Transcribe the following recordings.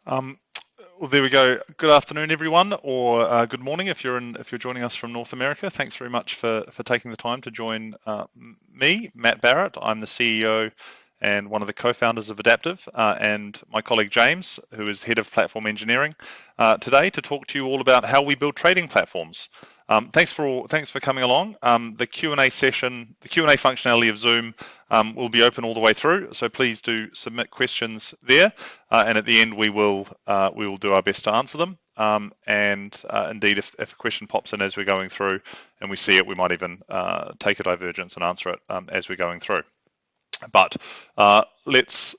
Um, well, there we go. Good afternoon, everyone, or good morning if you're joining us from North America. Thanks very much for taking the time to join me, Matt Barrett. I'm the CEO and one of the co-founders of Adaptive, and my colleague James, who is head of platform engineering, today to talk to you all about how we build trading platforms. Thanks for coming along. The Q&A session, the Q&A functionality of Zoom will be open all the way through, so please do submit questions there, and at the end we will do our best to answer them. Indeed, if a question pops in as we're going through and we see it, we might even take a divergence and answer it as we're going through. But let's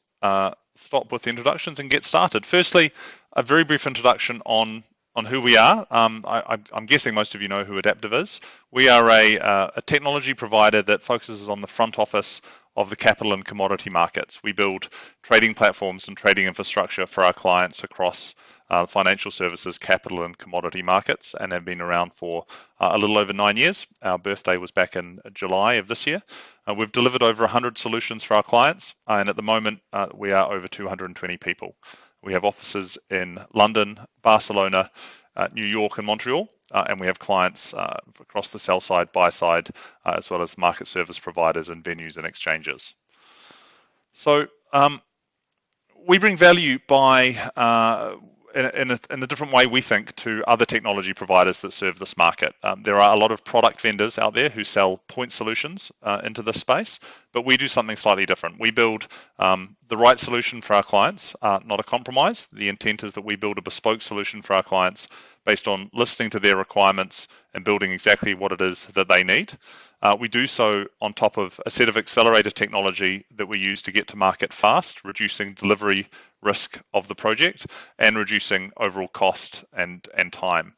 stop with the introductions and get started. Firstly, a very brief introduction on who we are. I'm guessing most of you know who Adaptive is. We are a technology provider that focuses on the front office of the capital and commodity markets. We build trading platforms and trading infrastructure for our clients across financial services, capital and commodity markets, and have been around for a little over 9 years. Our birthday was back in July of this year. We've delivered over 100 solutions for our clients, and at the moment we are over 220 people. We have offices in London, Barcelona, New York and Montreal, and we have clients across the sell side, buy side, as well as market service providers and venues and exchanges. So we bring value by in a different way, we think, to other technology providers that serve this market. There are a lot of product vendors out there who sell point solutions into this space, but we do something slightly different. We build the right solution for our clients, not a compromise. The intent is that we build a bespoke solution for our clients based on listening to their requirements and building exactly what it is that they need. We do so on top of a set of accelerator technology that we use to get to market fast, reducing delivery risk of the project and reducing overall cost and time.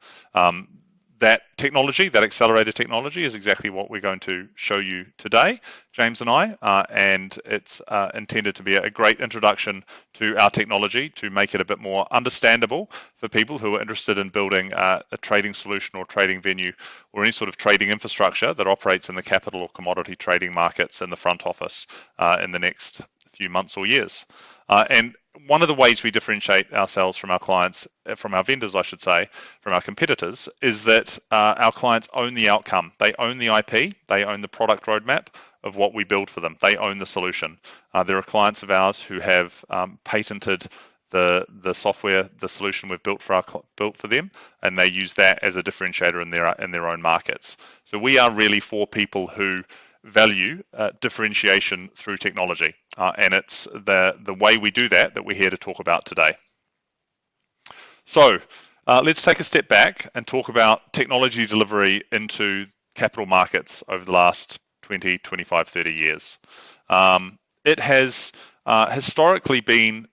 That technology, that accelerator technology, is exactly what we're going to show you today, James and I, and it's intended to be a great introduction to our technology to make it a bit more understandable for people who are interested in building a trading solution or trading venue or any sort of trading infrastructure that operates in the capital or commodity trading markets in the front office in the next few months or years. And one of the ways we differentiate ourselves from our clients, from our vendors, I should say, from our competitors, is that our clients own the outcome. They own the IP, they own the product roadmap of what we build for them. They own the solution. There are clients of ours who have patented the software, the solution we've built for them, and they use that as a differentiator in their own markets. So we are really for people who value differentiation through technology, and it's the way we do that we're here to talk about today. So let's take a step back and talk about technology delivery into capital markets over the last 20, 25, 30 years. It has historically been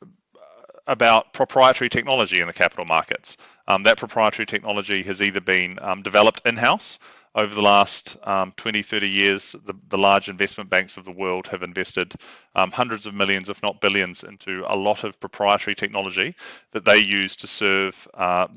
about proprietary technology in the capital markets. That proprietary technology has either been developed in-house. Over the last 20, 30 years, the large investment banks of the world have invested hundreds of millions, if not billions, into a lot of proprietary technology that they use to serve a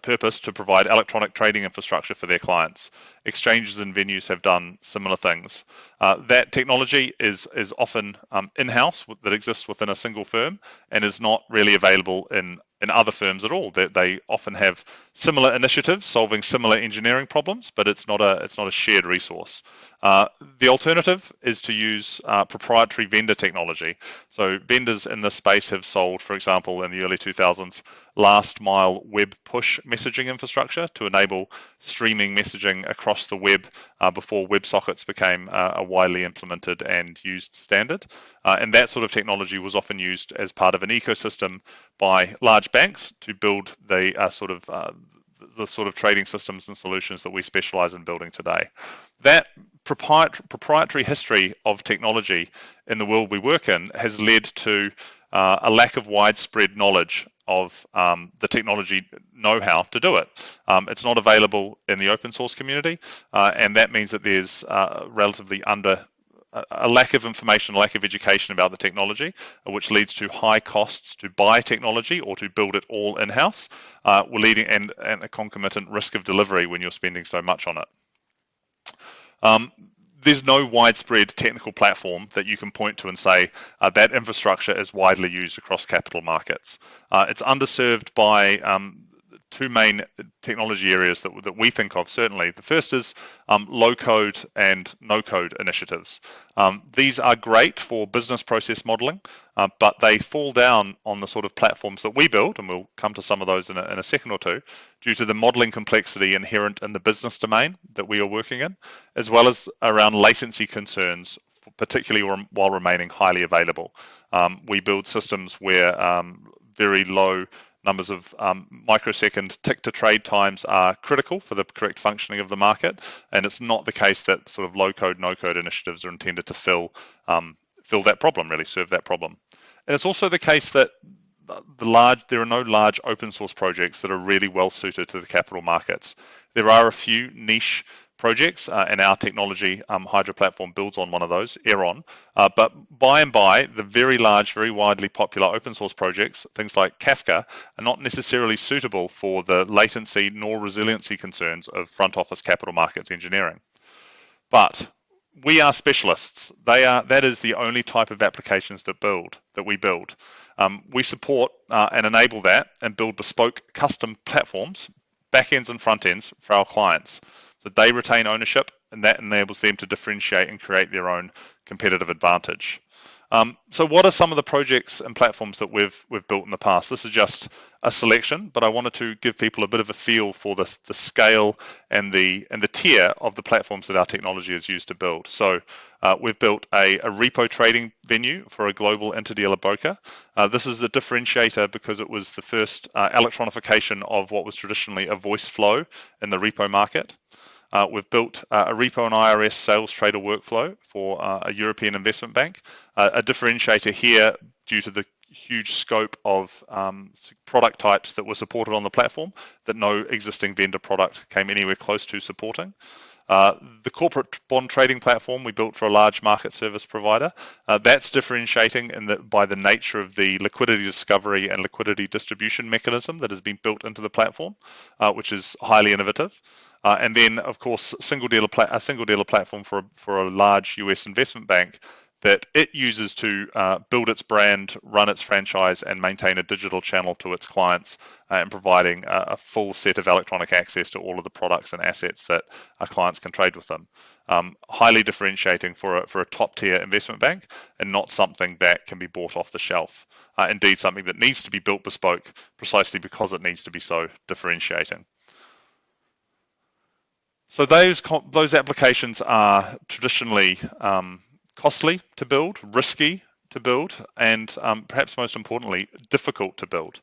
purpose to provide electronic trading infrastructure for their clients. Exchanges and venues have done similar things. That technology is often in-house, that exists within a single firm, and is not really available in other firms at all. They often have similar initiatives solving similar engineering problems, but it's not a shared resource. The alternative is to use proprietary vendor technology. So vendors in this space have sold, for example, in the early 2000s, last mile web push messaging infrastructure to enable streaming messaging across the web before WebSockets became a widely implemented and used standard. And that sort of technology was often used as part of an ecosystem by large banks to build the sort of trading systems and solutions that we specialize in building today. That proprietary history of technology in the world we work in has led to a lack of widespread knowledge of the technology know-how to do it. It's not available in the open source community, and that means that there's relatively a lack of information, a lack of education about the technology, which leads to high costs to buy technology or to build it all in-house, and a concomitant risk of delivery when you're spending so much on it. there's no widespread technical platform that you can point to and say that infrastructure is widely used across capital markets. It's underserved by two main technology areas that we think of, certainly. The first is low code and no code initiatives. These are great for business process modeling, but they fall down on the sort of platforms that we build, and we'll come to some of those in a second or two, due to the modeling complexity inherent in the business domain that we are working in, as well as around latency concerns, particularly while remaining highly available. We build systems where very low numbers of microsecond tick-to-trade times are critical for the correct functioning of the market, and it's not the case that sort of low-code, no-code initiatives are intended to fill that problem, really serve that problem. And it's also the case that there are no large open source projects that are really well suited to the capital markets. There are a few niche projects, and our technology, Hydra Platform, builds on one of those, Aeron. But by and by, the very large, very widely popular open source projects, things like Kafka, are not necessarily suitable for the latency nor resiliency concerns of front office capital markets engineering. But we are specialists. That is the only type of applications that we build. We support and enable that and build bespoke custom platforms, backends and front ends for our clients. So they retain ownership, and that enables them to differentiate and create their own competitive advantage. So what are some of the projects and platforms that we've built in the past? This is just a selection, but I wanted to give people a bit of a feel for the scale and the tier of the platforms that our technology is used to build. So we've built a repo trading venue for a global interdealer broker. This is a differentiator because it was the first electronification of what was traditionally a voice flow in the repo market. We've built a repo and IRS sales trader workflow for a European investment bank. A differentiator here due to the huge scope of product types that were supported on the platform that no existing vendor product came anywhere close to supporting. The corporate bond trading platform we built for a large market service provider. That's differentiating by the nature of the liquidity discovery and liquidity distribution mechanism that has been built into the platform, which is highly innovative. And then, of course, a single dealer platform for a large US investment bank that it uses to build its brand, run its franchise, and maintain a digital channel to its clients, and providing a full set of electronic access to all of the products and assets that our clients can trade with them. Highly differentiating for a top-tier investment bank, and not something that can be bought off the shelf. Indeed, something that needs to be built bespoke precisely because it needs to be so differentiating. So those applications are traditionally costly to build, risky to build, and perhaps most importantly, difficult to build.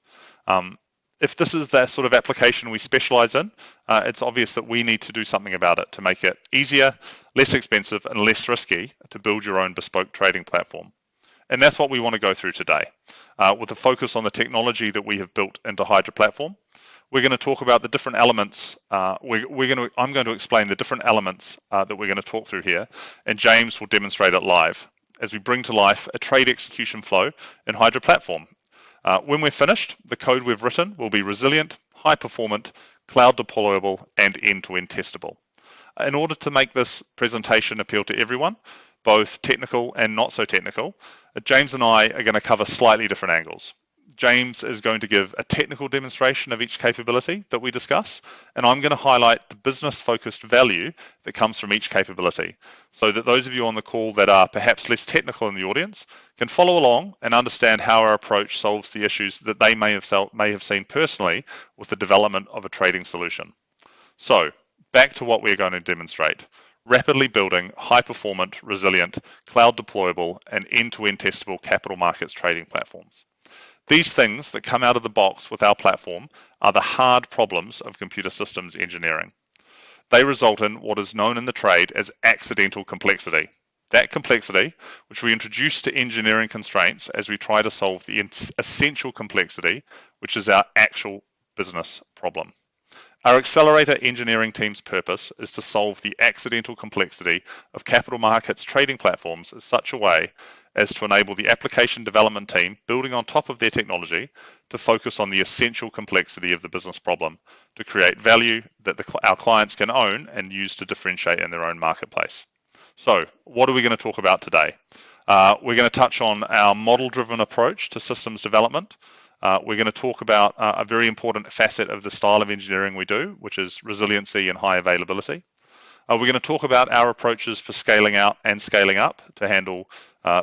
If this is the sort of application we specialize in, it's obvious that we need to do something about it to make it easier, less expensive, and less risky to build your own bespoke trading platform. And that's what we want to go through today, with a focus on the technology that we have built into Hydra Platform. We're going to talk about the different elements. I'm going to explain the different elements that we're going to talk through here, and James will demonstrate it live as we bring to life a trade execution flow in Hydra Platform. When we're finished, the code we've written will be resilient, high performant, cloud deployable, and end-to-end testable. In order to make this presentation appeal to everyone, both technical and not so technical, James and I are going to cover slightly different angles. James is going to give a technical demonstration of each capability that we discuss, and I'm going to highlight the business-focused value that comes from each capability, so that those of you on the call that are perhaps less technical in the audience can follow along and understand how our approach solves the issues that they may have seen personally with the development of a trading solution. So, back to what we're going to demonstrate. Rapidly building high-performant, resilient, cloud-deployable, and end-to-end testable capital markets trading platforms. These things that come out of the box with our platform are the hard problems of computer systems engineering. They result in what is known in the trade as accidental complexity. That complexity, which we introduce to engineering constraints as we try to solve the essential complexity, which is our actual business problem. Our accelerator engineering team's purpose is to solve the accidental complexity of capital markets trading platforms in such a way as to enable the application development team building on top of their technology to focus on the essential complexity of the business problem to create value that our clients can own and use to differentiate in their own marketplace. So what are we going to talk about today? We're going to touch on our model-driven approach to systems development. We're going to talk about a very important facet of the style of engineering we do, which is resiliency and high availability. We're going to talk about our approaches for scaling out and scaling up to handle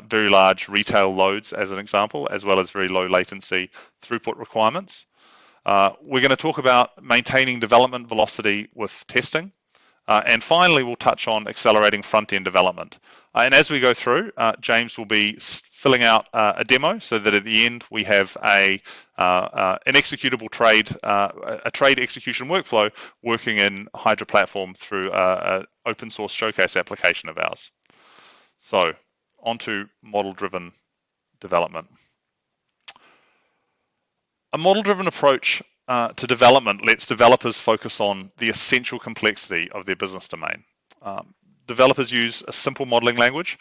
very large retail loads, as an example, as well as very low latency throughput requirements. We're going to talk about maintaining development velocity with testing. And finally, we'll touch on accelerating front-end development. And as we go through, James will be filling out a demo so that at the end we have an executable trade, a trade execution workflow working in Hydra Platform through an open source showcase application of ours. So, onto model-driven development. A model-driven approach to development lets developers focus on the essential complexity of their business domain. Developers use a simple modeling language,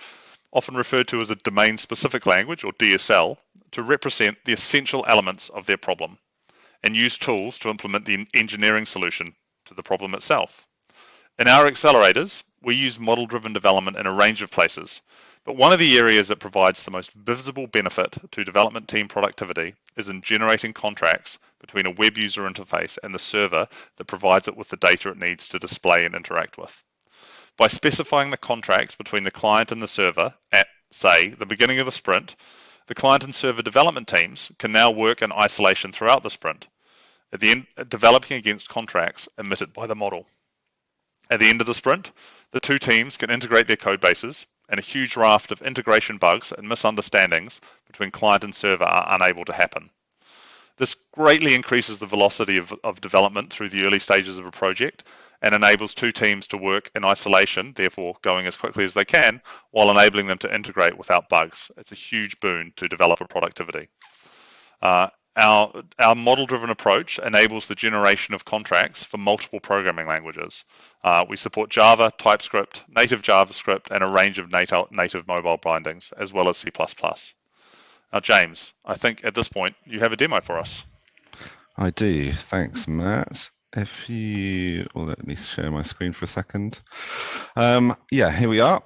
often referred to as a domain-specific language, or DSL, to represent the essential elements of their problem, and use tools to implement the engineering solution to the problem itself. In our accelerators, we use model-driven development in a range of places, but one of the areas that provides the most visible benefit to development team productivity is in generating contracts between a web user interface and the server that provides it with the data it needs to display and interact with. By specifying the contract between the client and the server at, say, the beginning of the sprint, the client and server development teams can now work in isolation throughout the sprint, at the end, developing against contracts emitted by the model. At the end of the sprint, the two teams can integrate their code bases, and a huge raft of integration bugs and misunderstandings between client and server are unable to happen. This greatly increases the velocity of development through the early stages of a project and enables two teams to work in isolation, therefore going as quickly as they can, while enabling them to integrate without bugs. It's a huge boon to developer productivity. Our model-driven approach enables the generation of contracts for multiple programming languages. We support Java, TypeScript, native JavaScript, and a range of native mobile bindings, as well as C++. Now, James, I think at this point you have a demo for us. I do. Thanks, Matt. If you, well, let me share my screen for a second. Yeah, here we are.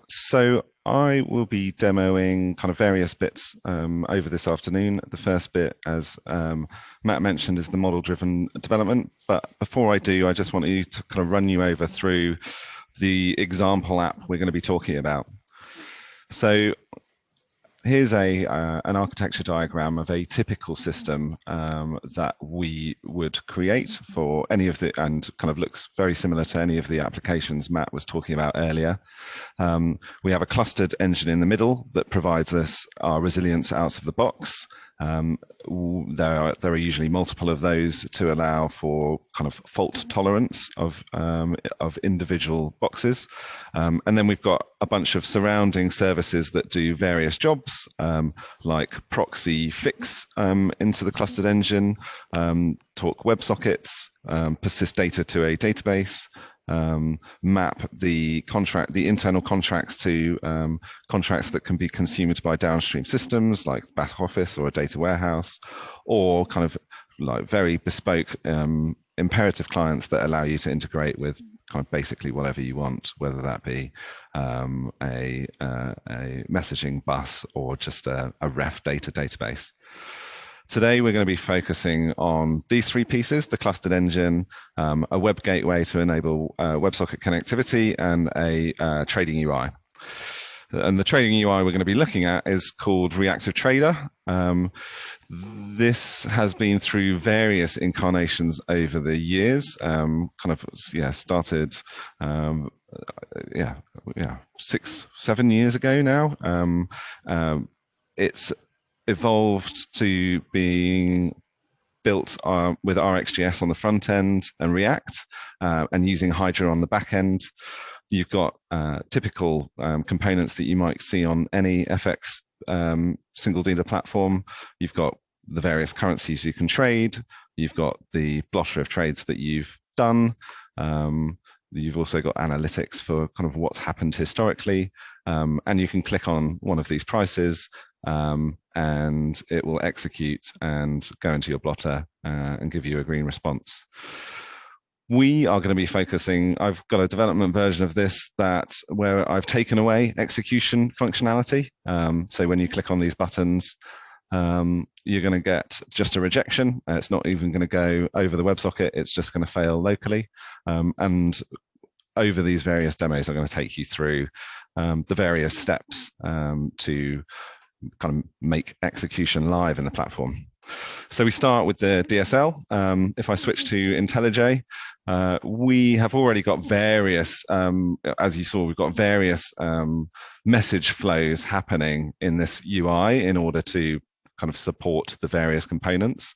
So I will be demoing kind of various bits over this afternoon. The first bit, as Matt mentioned, is the model-driven development. But before I do, I just want you to kind of run you over through the example app we're going to be talking about. So here's an architecture diagram of a typical system that we would create for any of the, and kind of looks very similar to any of the applications Matt was talking about earlier. We have a clustered engine in the middle that provides us our resilience out of the box. There are usually multiple of those to allow for kind of fault tolerance of individual boxes. And then we've got a bunch of surrounding services that do various jobs, like proxy fix into the clustered engine, talk WebSockets, persist data to a database, map the internal contracts to contracts that can be consumed by downstream systems like back office or a data warehouse, or kind of like very bespoke imperative clients that allow you to integrate with kind of basically whatever you want, whether that be a messaging bus or just a ref data database. Today, we're going to be focusing on these three pieces: the clustered engine, a web gateway to enable WebSocket connectivity, and a trading UI. And the trading UI we're going to be looking at is called Reactive Trader. This has been through various incarnations over the years, started 6-7 years ago now. It's evolved to being built with RxJS on the front end and React, and using Hydra on the back end. You've got typical components that you might see on any FX single dealer platform. You've got the various currencies you can trade. You've got the blotter of trades that you've done. You've also got analytics for kind of what's happened historically. And you can click on one of these prices, and it will execute and go into your blotter and give you a green response. We are going to be focusing, I've got a development version of this where I've taken away execution functionality. So when you click on these buttons, you're going to get just a rejection. It's not even going to go over the WebSocket. It's just going to fail locally. And over these various demos, I'm going to take you through the various steps to kind of make execution live in the platform. So we start with the DSL. If I switch to IntelliJ, we have already got various, as you saw, we've got various message flows happening in this UI in order to kind of support the various components.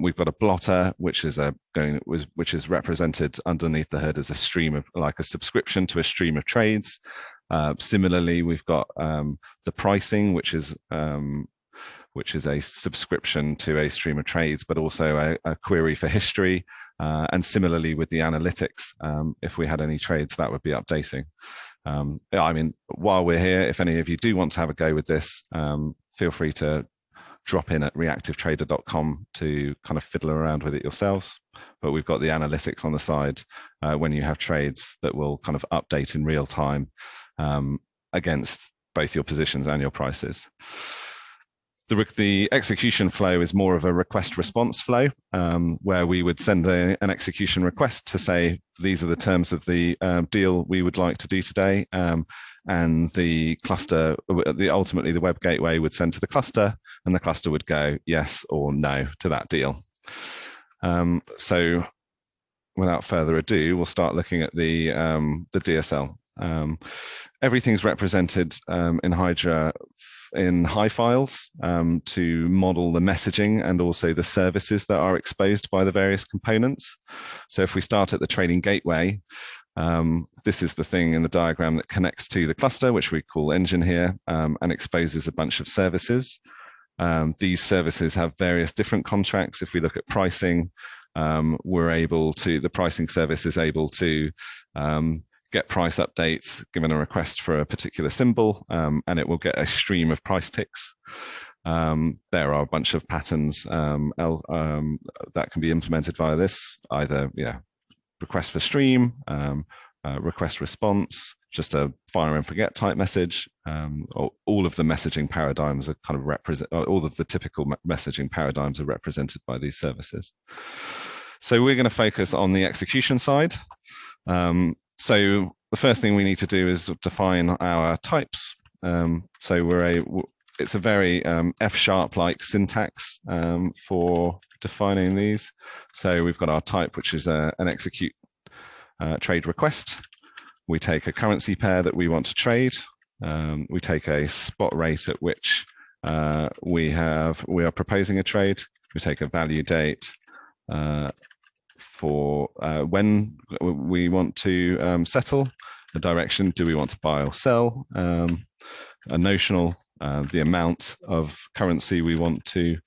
We've got a blotter, which is represented underneath the hood as a stream of, like a subscription to a stream of trades. Similarly, we've got the pricing, which is a subscription to a stream of trades, but also a query for history. And similarly with the analytics, if we had any trades, that would be updating. I mean, while we're here, if any of you do want to have a go with this, feel free to drop in at reactivetrader.com to kind of fiddle around with it yourselves. But we've got the analytics on the side when you have trades that will kind of update in real time against both your positions and your prices. The execution flow is more of a request response flow, where we would send an execution request to say, these are the terms of the deal we would like to do today. And the cluster, ultimately the web gateway would send to the cluster, and the cluster would go yes or no to that deal. So without further ado, we'll start looking at the DSL. Everything's represented in Hydra in high files to model the messaging and also the services that are exposed by the various components. So if we start at the trading gateway, this is the thing in the diagram that connects to the cluster, which we call engine here, and exposes a bunch of services. These services have various different contracts. If we look at pricing, the pricing service is able to get price updates given a request for a particular symbol, and it will get a stream of price ticks. There are a bunch of patterns that can be implemented via this, either request for stream, request response, just a fire and forget type message. All of the messaging paradigms are kind of all of the typical messaging paradigms are represented by these services. So we're going to focus on the execution side. So the first thing we need to do is define our types. So it's a very F-sharp-like syntax for defining these. So we've got our type, which is an execute trade request. We take a currency pair that we want to trade. We take a spot rate at which we are proposing a trade. We take a value date for when we want to settle, the direction, do we want to buy or sell, a notional, the amount of currency we want to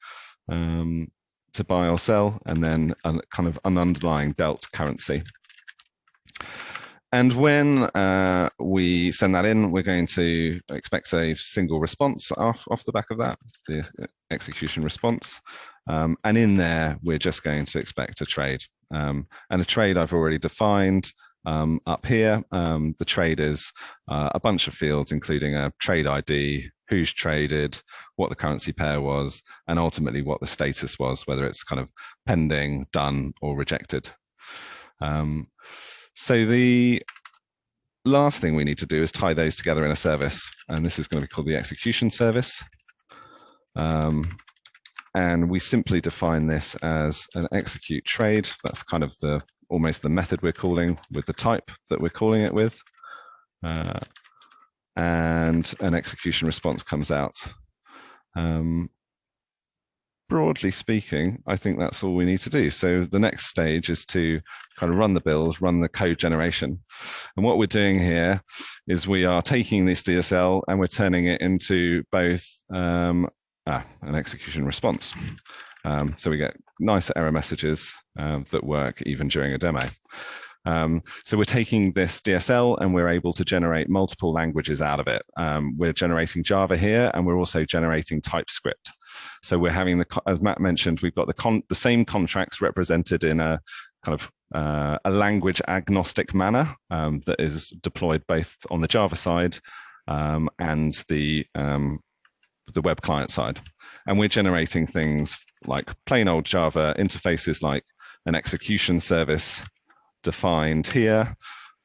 buy or sell, and then kind of an underlying dealt currency. And when we send that in, we're going to expect a single response off the back of that, the execution response. And in there, we're just going to expect a trade. And a trade I've already defined up here. The trade is a bunch of fields, including a trade ID, who's traded, what the currency pair was, and ultimately what the status was, whether it's kind of pending, done, or rejected. So the last thing we need to do is tie those together in a service, and this is going to be called the execution service. And we simply define this as an execute trade. That's kind of almost the method we're calling with the type that we're calling it with. And an execution response comes out. Broadly speaking, I think that's all we need to do. So the next stage is to kind of run the builds, run the code generation. And what we're doing here is we are taking this DSL and we're turning it into both an execution response. So we get nice error messages that work even during a demo. So we're taking this DSL and we're able to generate multiple languages out of it. We're generating Java here, and we're also generating TypeScript. So we're having as Matt mentioned, we've got the same contracts represented in a kind of a language agnostic manner that is deployed both on the Java side and the web client side. And we're generating things like plain old Java interfaces, like an execution service defined here.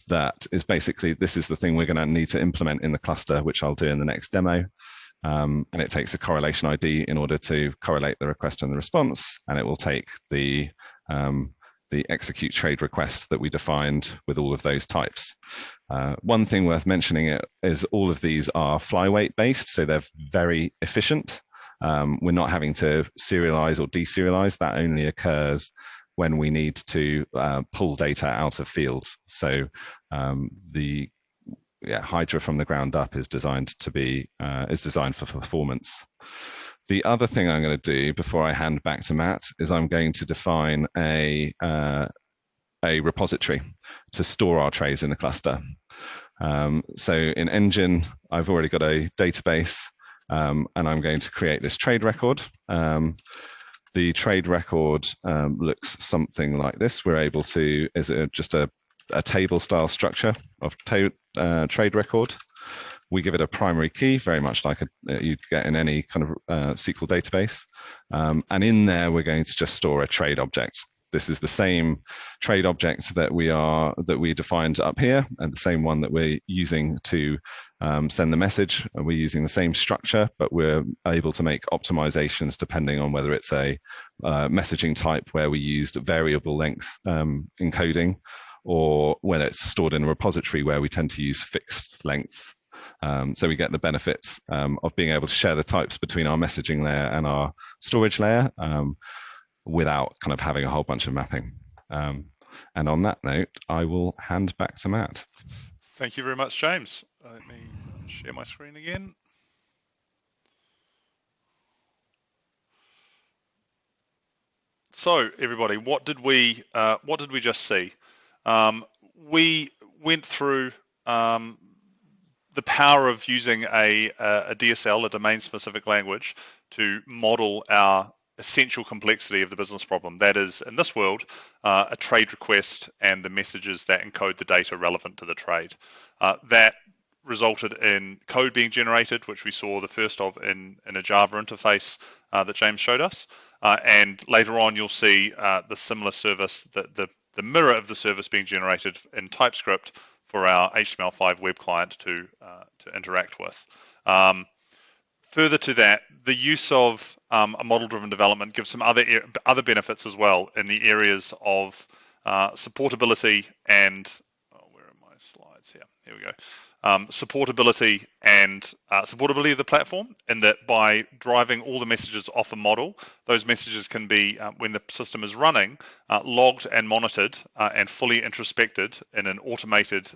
That is basically, this is the thing we're going to need to implement in the cluster, which I'll do in the next demo. And it takes a correlation ID in order to correlate the request and the response. And it will take the execute trade request that we defined with all of those types. One thing worth mentioning is all of these are flyweight based, so they're very efficient. We're not having to serialize or deserialize. That only occurs when we need to pull data out of fields. So the Hydra from the ground up is designed to be is designed for performance. The other thing I'm going to do before I hand back to Matt is I'm going to define a repository to store our trays in the cluster. So in Engine, I've already got a database, and I'm going to create this trade record. The trade record looks something like this. We're able to, is it just a table style structure of trade record. We give it a primary key, very much like you'd get in any kind of SQL database. And in there, we're going to just store a trade object. This is the same trade object that we defined up here, and the same one that we're using to send the message. We're using the same structure, but we're able to make optimizations depending on whether it's a messaging type where we used variable length encoding, or whether it's stored in a repository where we tend to use fixed length. So we get the benefits of being able to share the types between our messaging layer and our storage layer without kind of having a whole bunch of mapping. And on that note, I will hand back to Matt. Thank you very much, James. Let me share my screen again. So everybody, what did we just see? We went through the power of using a DSL, a domain-specific language, to model our essential complexity of the business problem. That is, in this world, a trade request and the messages that encode the data relevant to the trade. That resulted in code being generated, which we saw the first of in a Java interface that James showed us. And later on, you'll see the similar service, the mirror of the service being generated in TypeScript for our HTML5 web client to interact with. Further to that, the use of a model-driven development gives some other benefits as well in the areas of supportability and where are my slides here? Here we go. Supportability and supportability of the platform, in that by driving all the messages off a model, those messages can be, when the system is running, logged and monitored and fully introspected in an automated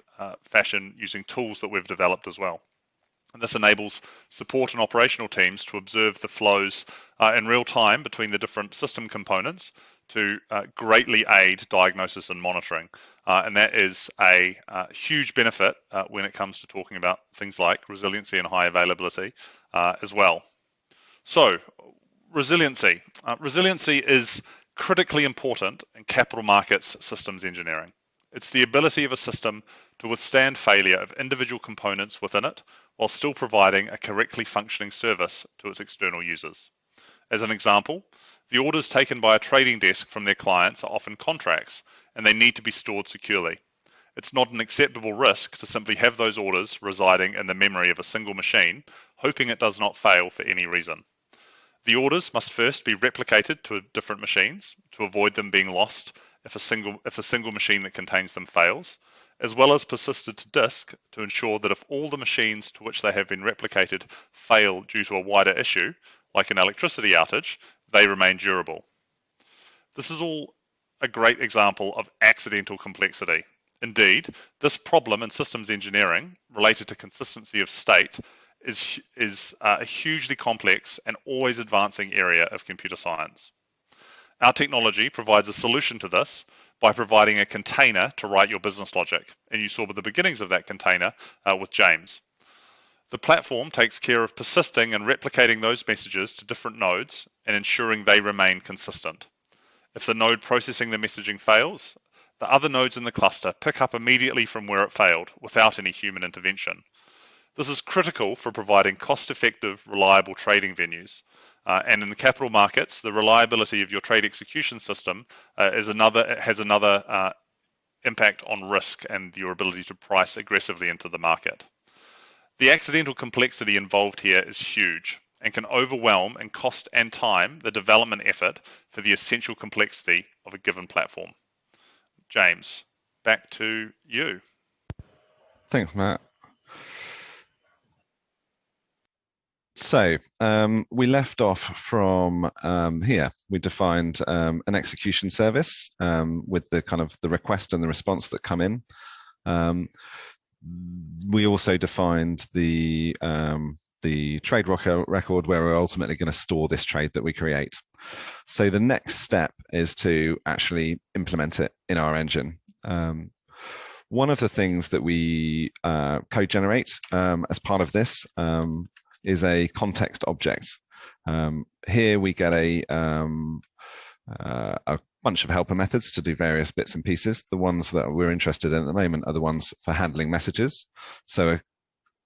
fashion using tools that we've developed as well. And this enables support and operational teams to observe the flows in real time between the different system components to greatly aid diagnosis and monitoring. And that is a huge benefit when it comes to talking about things like resiliency and high availability as well. So, resiliency. Resiliency is critically important in capital markets systems engineering. It's the ability of a system to withstand failure of individual components within it while still providing a correctly functioning service to its external users. As an example, the orders taken by a trading desk from their clients are often contracts, and they need to be stored securely. It's not an acceptable risk to simply have those orders residing in the memory of a single machine, hoping it does not fail for any reason. The orders must first be replicated to different machines to avoid them being lost if a single machine that contains them fails, as well as persisted to disk to ensure that if all the machines to which they have been replicated fail due to a wider issue, like an electricity outage, they remain durable. This is all a great example of accidental complexity. Indeed, this problem in systems engineering related to consistency of state is a hugely complex and always advancing area of computer science. Our technology provides a solution to this by providing a container to write your business logic, and you saw the beginnings of that container with James. The platform takes care of persisting and replicating those messages to different nodes and ensuring they remain consistent. If the node processing the messaging fails, the other nodes in the cluster pick up immediately from where it failed without any human intervention. This is critical for providing cost-effective, reliable trading venues. And in the capital markets, the reliability of your trade execution system has another impact on risk and your ability to price aggressively into the market. The accidental complexity involved here is huge and can overwhelm in cost and time the development effort for the essential complexity of a given platform. James, back to you. Thanks, Matt. So we left off from here. We defined an execution service with the kind of the request and the response that come in. We also defined the trade record where we're ultimately going to store this trade that we create. So the next step is to actually implement it in our engine. One of the things that we code generate as part of this is a context object. Here we get a bunch of helper methods to do various bits and pieces. The ones that we're interested in at the moment are the ones for handling messages. So a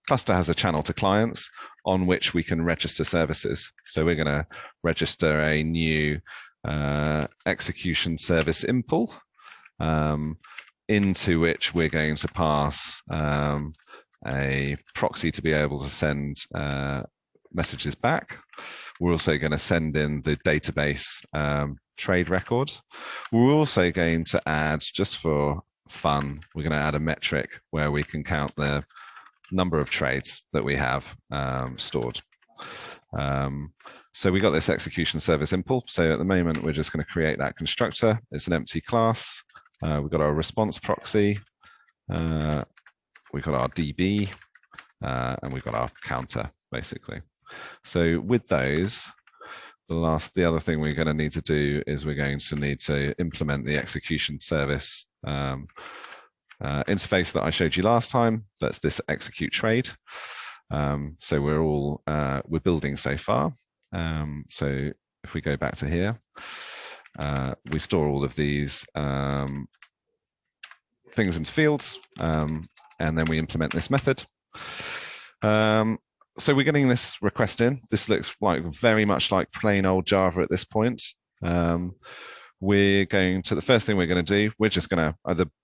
cluster has a channel to clients on which we can register services. So we're going to register a new execution service impl into which we're going to pass a proxy to be able to send messages back. We're also going to send in the database trade record. We're also going to add, just for fun, we're going to add a metric where we can count the number of trades that we have stored. So we got this execution service impl. So at the moment, we're just going to create that constructor. It's an empty class. We've got our response proxy. We've got our DB, and we've got our counter, basically. So with those, the other thing we're going to need to do is we're going to need to implement the execution service interface that I showed you last time. That's this execute trade. So we're building so far. So if we go back to here, we store all of these things into fields, and then we implement this method. So we're getting this request in. This looks like very much like plain old Java at this point. The first thing we're going to do, we're just going to,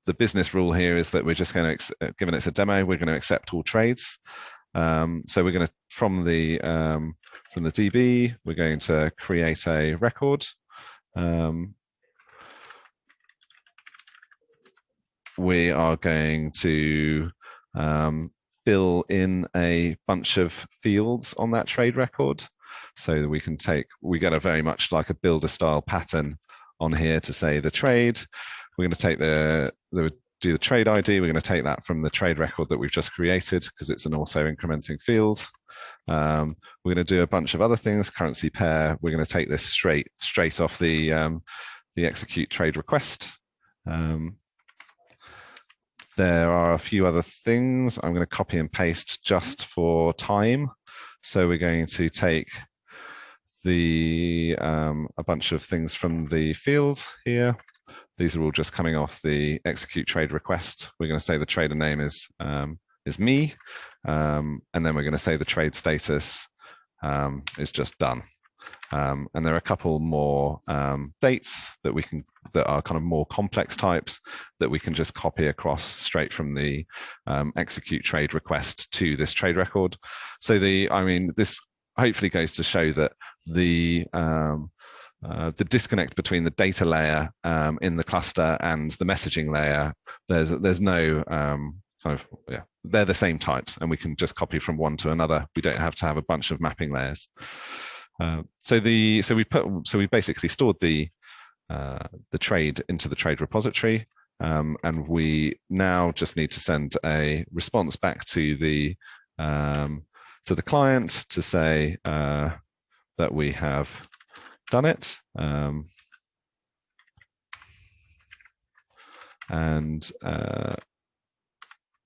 the business rule here is that we're just going to, given it's a demo, we're going to accept all trades. So we're going to, from the DB, we're going to create a record. We are going to fill in a bunch of fields on that trade record so that we get a very much like a builder style pattern on here to say the trade. We're going to take do the trade ID. We're going to take that from the trade record that we've just created because it's an auto incrementing field. We're going to do a bunch of other things. Currency pair. We're going to take this straight off the execute trade request. There are a few other things I'm going to copy and paste just for time. So we're going to take a bunch of things from the field here. These are all just coming off the execute trade request. We're going to say the trader name is me, and then we're going to say the trade status is just done. And there are a couple more dates that are kind of more complex types that we can just copy across straight from the execute trade request to this trade record. So this hopefully goes to show that the disconnect between the data layer in the cluster and the messaging layer, there's no they're the same types, and we can just copy from one to another. We don't have to have a bunch of mapping layers. So we basically stored the trade into the trade repository, and we now just need to send a response back to the client to say that we have done it.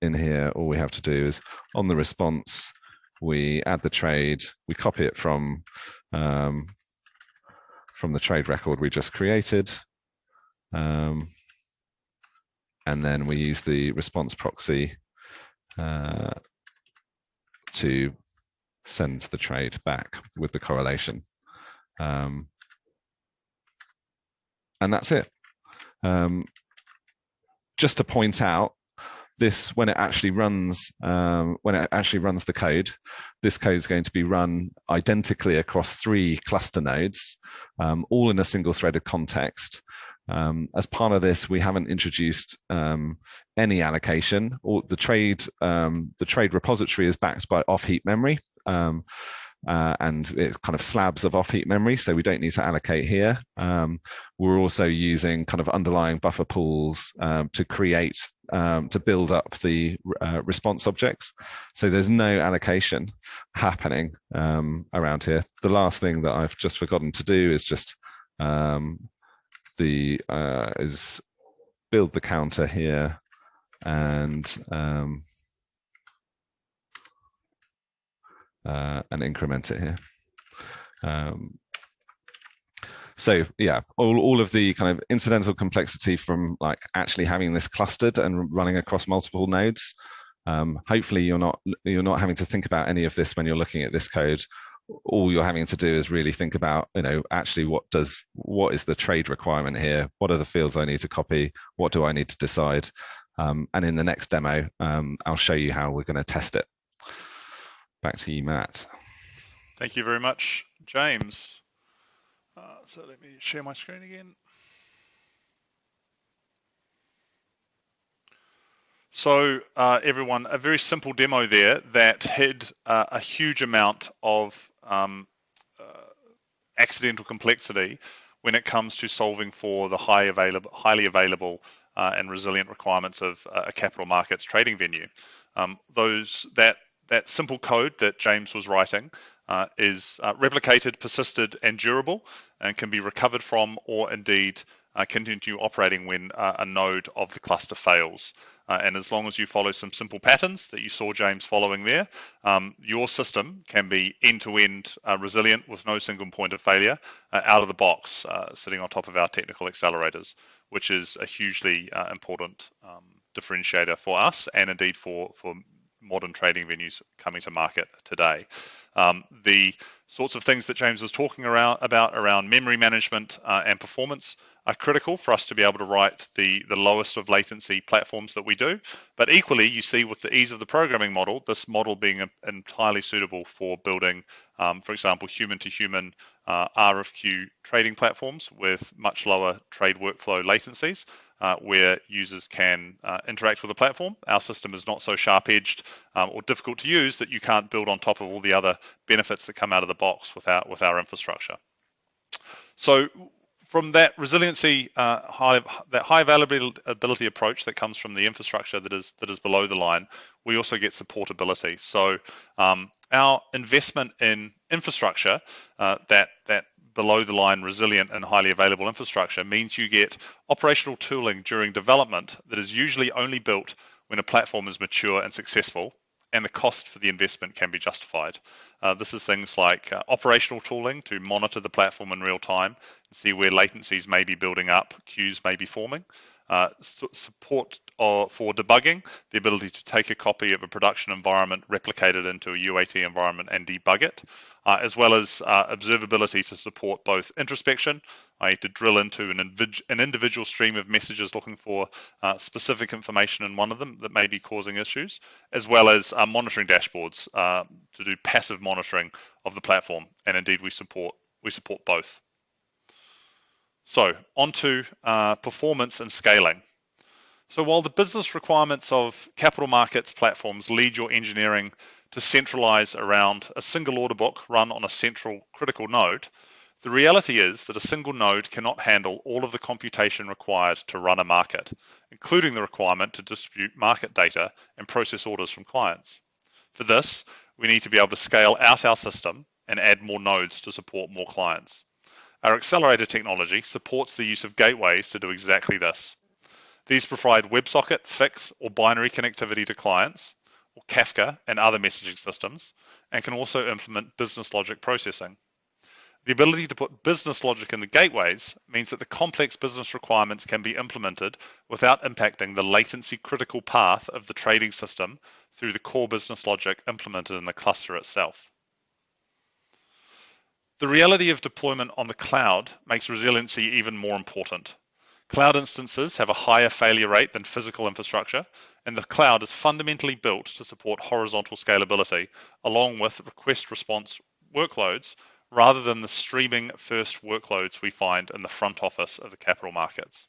In here, all we have to do is on the response, we add the trade, we copy it from the trade record we just created. and then we use the response proxy to send the trade back with the correlation. And that's it. Just to point out, this, when it actually runs the code, this code is going to be run identically across 3 cluster nodes, all in a single threaded context. As part of this, we haven't introduced any allocation. Or the trade repository is backed by off-heap memory, and it's kind of slabs of off-heap memory, so we don't need to allocate here. We're also using kind of underlying buffer pools to create, to build up the response objects. So there's no allocation happening around here. The last thing that I've just forgotten to do is just is build the counter here and increment it here. So yeah, all of the kind of incidental complexity from like actually having this clustered and running across multiple nodes. Hopefully you're not having to think about any of this when you're looking at this code. All you're having to do is really think about, actually what is the trade requirement here? What are the fields I need to copy? What do I need to decide? And in the next demo, I'll show you how we're going to test it. Back to you, Matt. Thank you very much, James. So let me share my screen again. So everyone, a very simple demo there that had a huge amount of accidental complexity when it comes to solving for the highly available and resilient requirements of a capital markets trading venue. That simple code that James was writing is replicated, persisted, and durable, and can be recovered from, or indeed continue operating when a node of the cluster fails. And as long as you follow some simple patterns that you saw James following there, your system can be end-to-end resilient with no single point of failure out of the box, sitting on top of our technical accelerators, which is a hugely important differentiator for us and indeed for modern trading venues coming to market today. The sorts of things that James was talking about around memory management and performance are critical for us to be able to write the lowest of latency platforms that we do. But equally, you see with the ease of the programming model, this model being entirely suitable for building, for example, human-to-human RFQ trading platforms with much lower trade workflow latencies, where users can interact with the platform. Our system is not so sharp-edged or difficult to use that you can't build on top of all the other benefits that come out of the box with our infrastructure. So from that resiliency, that high availability approach that comes from the infrastructure that is below the line, we also get supportability. So our investment in infrastructure, that below the line resilient and highly available infrastructure, means you get operational tooling during development that is usually only built when a platform is mature and successful, and the cost for the investment can be justified. This is things like operational tooling to monitor the platform in real time and see where latencies may be building up, queues may be forming. Support for debugging, the ability to take a copy of a production environment, replicate it into a UAT environment and debug it, as well as observability to support both introspection, i.e. to drill into an individual stream of messages looking for specific information in one of them that may be causing issues, as well as monitoring dashboards to do passive monitoring of the platform. And indeed, we support both. So onto performance and scaling. So while the business requirements of capital markets platforms lead your engineering to centralize around a single order book run on a central critical node, the reality is that a single node cannot handle all of the computation required to run a market, including the requirement to distribute market data and process orders from clients. For this, we need to be able to scale out our system and add more nodes to support more clients. Our accelerator technology supports the use of gateways to do exactly this. These provide WebSocket, fix, or binary connectivity to clients, or Kafka and other messaging systems, and can also implement business logic processing. The ability to put business logic in the gateways means that the complex business requirements can be implemented without impacting the latency critical path of the trading system through the core business logic implemented in the cluster itself. The reality of deployment on the cloud makes resiliency even more important. Cloud instances have a higher failure rate than physical infrastructure, and the cloud is fundamentally built to support horizontal scalability along with request response workloads rather than the streaming first workloads we find in the front office of the capital markets.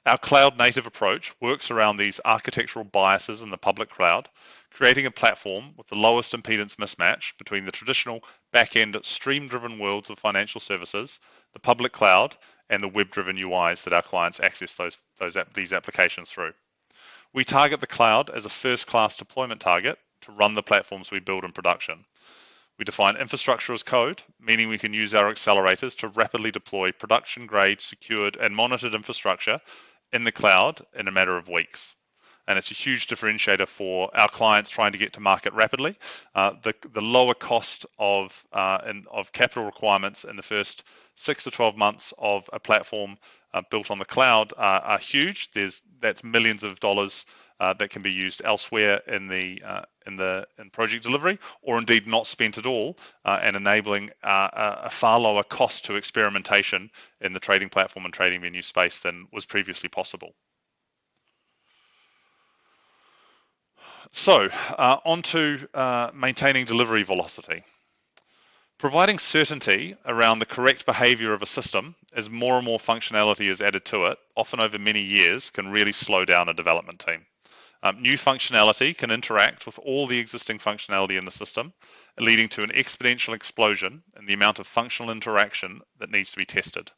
Our cloud native approach works around these architectural biases in the public cloud, creating a platform with the lowest impedance mismatch between the traditional back-end stream-driven worlds of financial services, the public cloud, and the web-driven UIs that our clients access these applications through. We target the cloud as a first-class deployment target to run the platforms we build in production. We define infrastructure as code, meaning we can use our accelerators to rapidly deploy production-grade, secured, and monitored infrastructure in the cloud in a matter of weeks. And it's a huge differentiator for our clients trying to get to market rapidly. The lower cost of capital requirements in the first 6 to 12 months of a platform built on the cloud are huge. That's millions of dollars that can be used elsewhere in project delivery, or indeed not spent at all, and enabling a far lower cost to experimentation in the trading platform and trading venue space than was previously possible. So, on to maintaining delivery velocity. Providing certainty around the correct behavior of a system as more and more functionality is added to it, often over many years, can really slow down a development team. New functionality can interact with all the existing functionality in the system, leading to an exponential explosion in the amount of functional interaction that needs to be tested.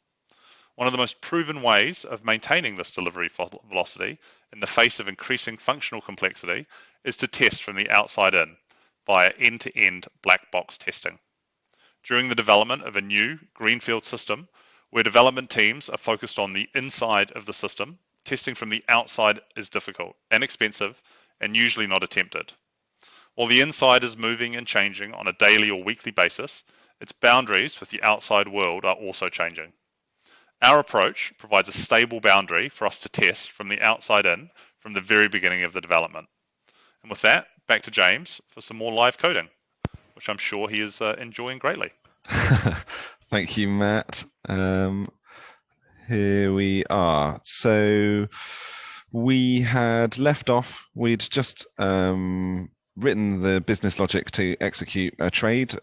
One of the most proven ways of maintaining this delivery velocity in the face of increasing functional complexity is to test from the outside in via end-to-end black box testing. During the development of a new greenfield system, where development teams are focused on the inside of the system, testing from the outside is difficult and expensive and usually not attempted. While the inside is moving and changing on a daily or weekly basis, its boundaries with the outside world are also changing. Our approach provides a stable boundary for us to test from the outside in from the very beginning of the development. And with that, back to James for some more live coding, which I'm sure he is enjoying greatly. Thank you, Matt. Here we are. So we had left off, we'd just written the business logic to execute a trade.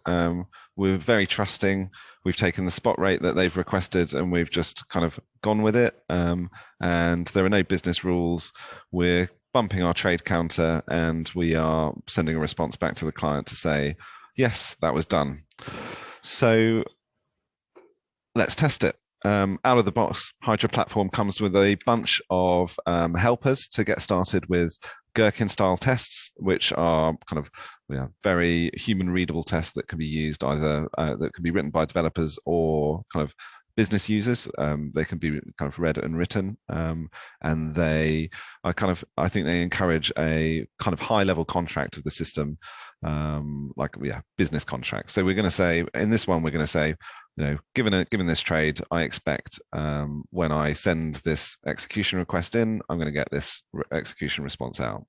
We're very trusting. We've taken the spot rate that they've requested and we've just kind of gone with it. And there are no business rules. We're bumping our trade counter and we are sending a response back to the client to say, yes, that was done. So let's test it. Out of the box, Hydra Platform comes with a bunch of helpers to get started with Gherkin style tests, which are kind of very human readable tests that can be used either that can be written by developers or kind of business users. They can be kind of read and written, and I think they encourage a kind of high level contract of the system, business contracts. So we're going to say in this one, we're going to say, given this trade, I expect when I send this execution request in, I'm going to get this execution response out.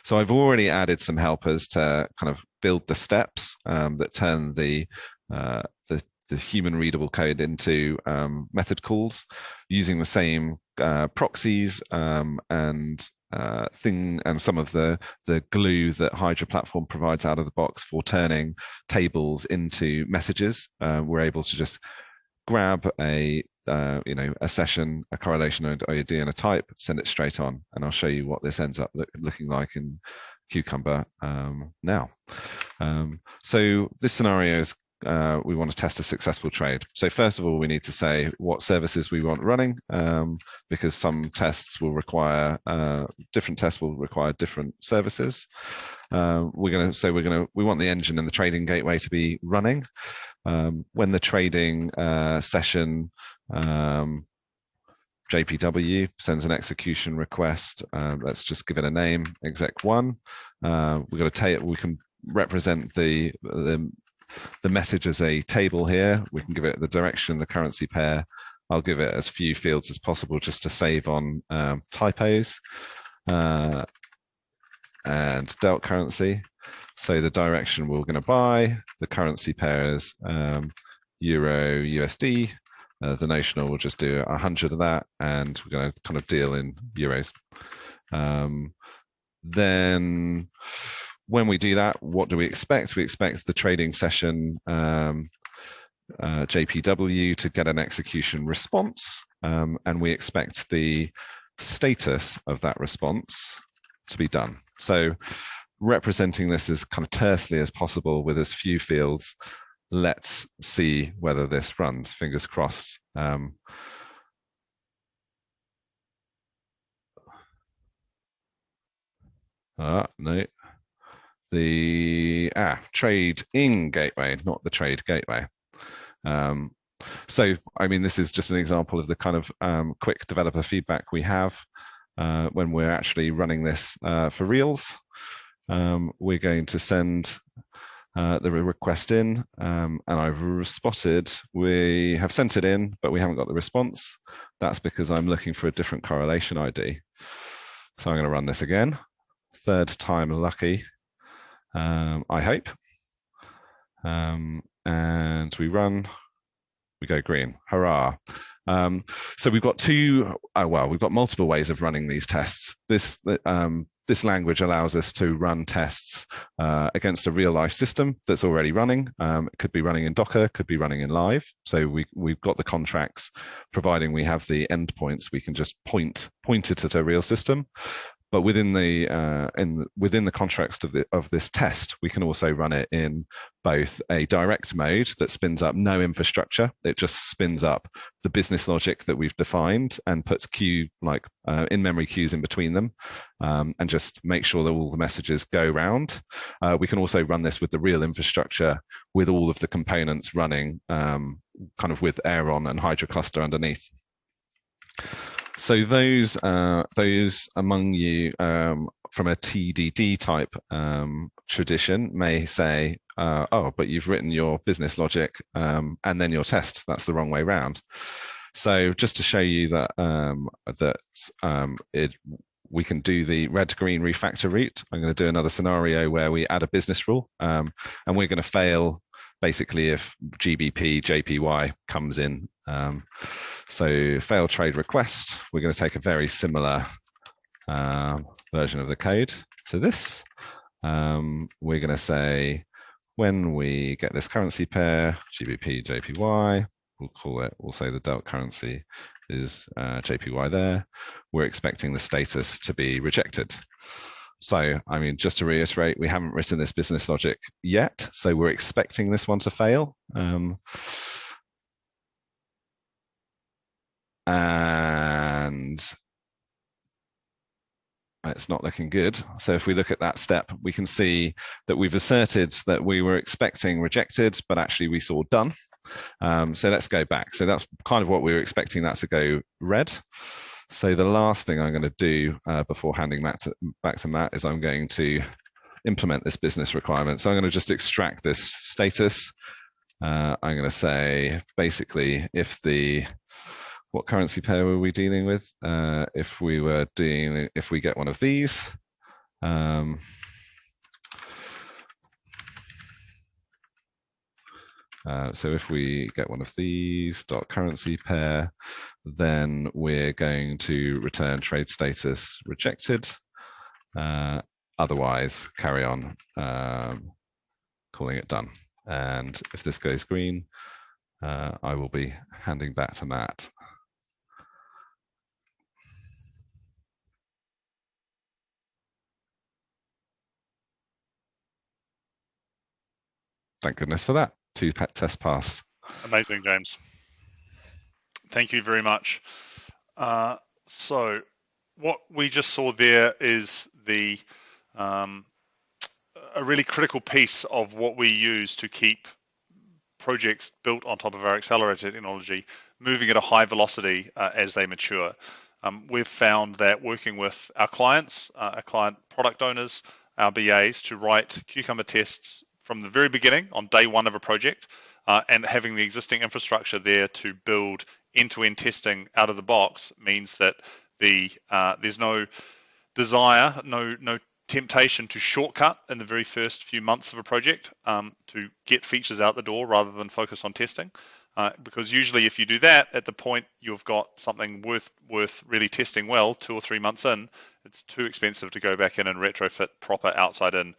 So I've already added some helpers to kind of build the steps that turn the human readable code into method calls using the same proxies and some of the glue that Hydra Platform provides out of the box for turning tables into messages. We're able to just grab a session, a correlation, an ID, and a type, send it straight on, and I'll show you what this ends up looking like in Cucumber now. So this scenario is we want to test a successful trade. So first of all, we need to say what services we want running, because some tests will require different tests will require different services. We want the engine and the trading gateway to be running. When the trading session JPW sends an execution request, let's just give it a name, exec1. We can represent the the message as a table here. We can give it the direction, the currency pair. I'll give it as few fields as possible just to save on typos. And delt currency. So the direction we're going to buy, the currency pairs, Euro, USD. The notional, we'll just do 100 of that, and we're going to kind of deal in euros. Then when we do that, what do we expect? We expect the trading session JPW to get an execution response, and we expect the status of that response to be done. So representing this as kind of tersely as possible with as few fields, let's see whether this runs, fingers crossed. No, the trade-in gateway, not the trade gateway. So, I mean, this is just an example of the kind of quick developer feedback we have when we're actually running this for reals. We're going to send the request in, and I've spotted we have sent it in, but we haven't got the response. That's because I'm looking for a different correlation ID. So I'm going to run this again. Third time lucky, I hope. And we run, we go green. Hurrah. So we've got we've got multiple ways of running these tests. This language allows us to run tests against a real life system that's already running. It could be running in Docker, could be running in live. So we've got the contracts, providing we have the endpoints, we can just point it at a real system. But within the context of this test, we can also run it in both a direct mode that spins up no infrastructure. It just spins up the business logic that we've defined and puts in-memory queues in between them, and just make sure that all the messages go round. We can also run this with the real infrastructure, with all of the components running, kind of with Aaron and Hydra cluster underneath. So those among you from a TDD type tradition may say, oh, but you've written your business logic and then your test. That's the wrong way around. So just to show you that we can do the red-green refactor route, I'm going to do another scenario where we add a business rule, and we're going to fail basically if GBP JPY comes in. So fail trade request, we're going to take a very similar version of the code to this. We're going to say, when we get this currency pair, GBP JPY, we'll say the delt currency is JPY there. We're expecting the status to be rejected. So, I mean, just to reiterate, we haven't written this business logic yet, so we're expecting this one to fail. And it's not looking good. So if we look at that step, we can see that we've asserted that we were expecting rejected, but actually we saw done. So let's go back. So that's kind of what we were expecting that to go red. So the last thing I'm going to do before handing back to Matt is I'm going to implement this business requirement. So I'm going to just extract this status. I'm going to say, basically, what currency pair were we dealing with? If we get one of these, so if we get one of these dot currency pair, then we're going to return trade status rejected. Otherwise, carry on calling it done. And if this goes green, I will be handing back to Matt. Thank goodness for that. 2 tests pass. Amazing, James. Thank you very much. So what we just saw there is a really critical piece of what we use to keep projects built on top of our accelerator technology moving at a high velocity as they mature. We've found that working with our clients, our client product owners, our BAs to write Cucumber tests from the very beginning on day one of a project, and having the existing infrastructure there to build end-to-end testing out of the box means that there's no desire, no temptation to shortcut in the very first few months of a project to get features out the door rather than focus on testing. Because usually if you do that at the point you've got something worth really testing well 2 or 3 months in, it's too expensive to go back in and retrofit proper outside-in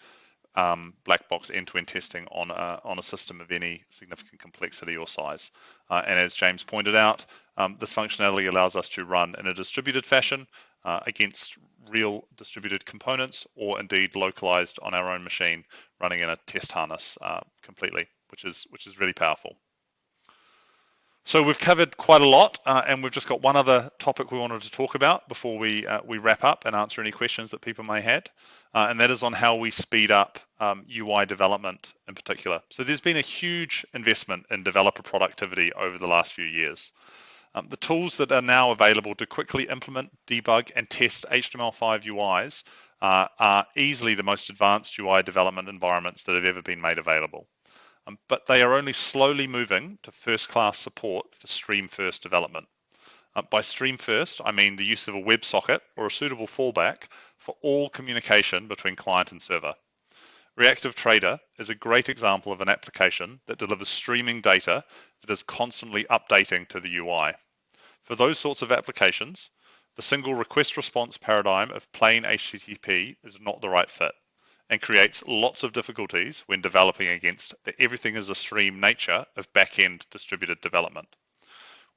black box end-to-end testing on a system of any significant complexity or size. And as James pointed out, this functionality allows us to run in a distributed fashion against real distributed components, or indeed localized on our own machine, running in a test harness completely, which is really powerful. So we've covered quite a lot, and we've just got one other topic we wanted to talk about before we wrap up and answer any questions that people may have, and that is on how we speed up UI development in particular. So there's been a huge investment in developer productivity over the last few years. The tools that are now available to quickly implement, debug, and test HTML5 UIs are easily the most advanced UI development environments that have ever been made available. But they are only slowly moving to first-class support for stream-first development. By stream-first, I mean the use of a WebSocket or a suitable fallback for all communication between client and server. Reactive Trader is a great example of an application that delivers streaming data that is constantly updating to the UI. For those sorts of applications, the single request response paradigm of plain HTTP is not the right fit, and creates lots of difficulties when developing against the everything is a stream nature of back-end distributed development.